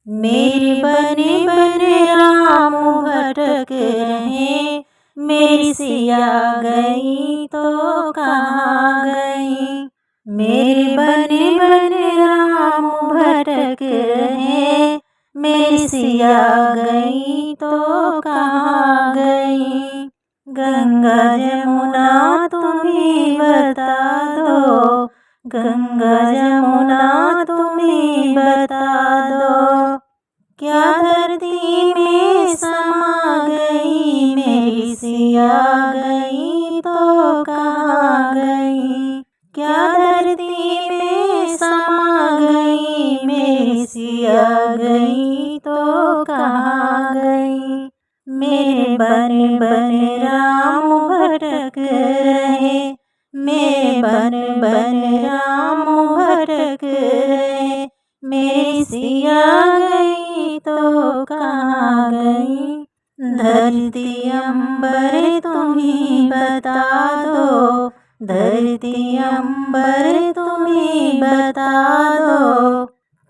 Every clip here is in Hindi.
मेरे बने बने राम भटक रहे, मेरी सिया गई तो कहाँ गई। मेरे बने बने राम भटक रहे, मेरी सिया गई तो कहाँ गई। गंगा जमुना तुम ही बता दो, गंगा जमुना तुम ही बता दो। क्या धरती में समा गई, मेरी सिया गई तो कहाँ गई। क्या धरती में समा गई, मेरी सिया गई तो कहाँ गई। मेरे बने बने राम भटक रहे, मेरे बने बने राम भटक रहे, मेरी सिया गई तो कहाँ गई। धरती अंबर तुम ही बता दो, धरती अंबर तुम ही बता दो।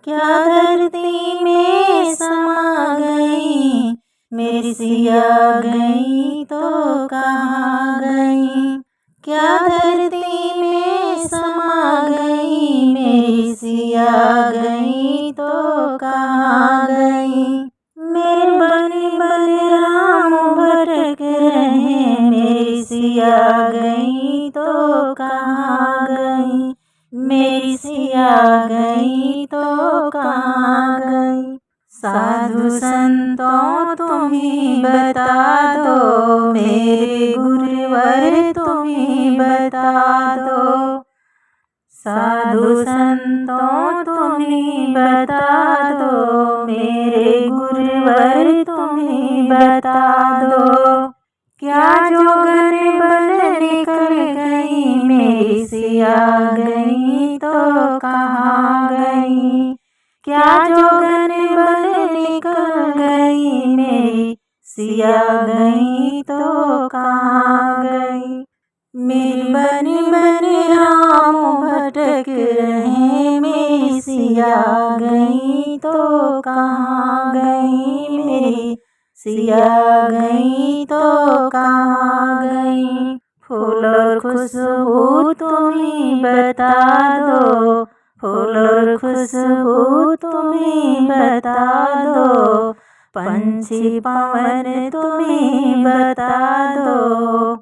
क्या धरती में समा गई, मेरी सिया गई तो कहाँ गई। क्या धरती में समा गई, मेरी सिया गई तो कहाँ गई। मेरे बने बने राम भटक रहे, मेरी सिया गई तो कहाँ गई। मेरी सिया गई तो कहाँ गई। साधु संतों तुम ही बता दो, मेरे गुरुवर तुम ही बता दो। साधु संतों तुम ही बता दो, मेरे गुरुवर तुम ही बता दो। क्या जोगन बन निकल गई, मेरी सिया गई तो कहाँ गई। क्या जोगन बन निकल गई, मेरी सिया गई तो कहाँ गई। मेरे बने बने राम भटक रहे, मेरी सिया गई तो कहाँ गई। मेरी सिया गई तो कहाँ गई। फूल और खुशबू तुम ही बता दो, फूल और खुशबू तुम ही बता दो। पंछी पवन तुम ही बता दो।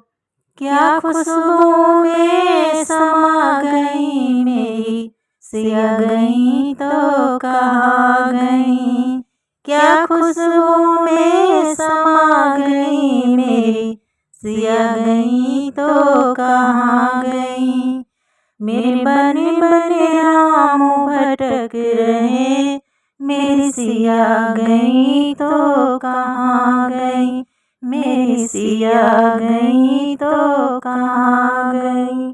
क्या खुशबू में समा गई, मेरी सिया गई तो कहाँ गई। क्या खुशबू में समा गई, मेरी सिया गई तो कहाँ गई। मेरे बने बने राम भटक रहे, मेरी सिया गई तो कहाँ गई। मेरी सिया गई तो कहाँ गई।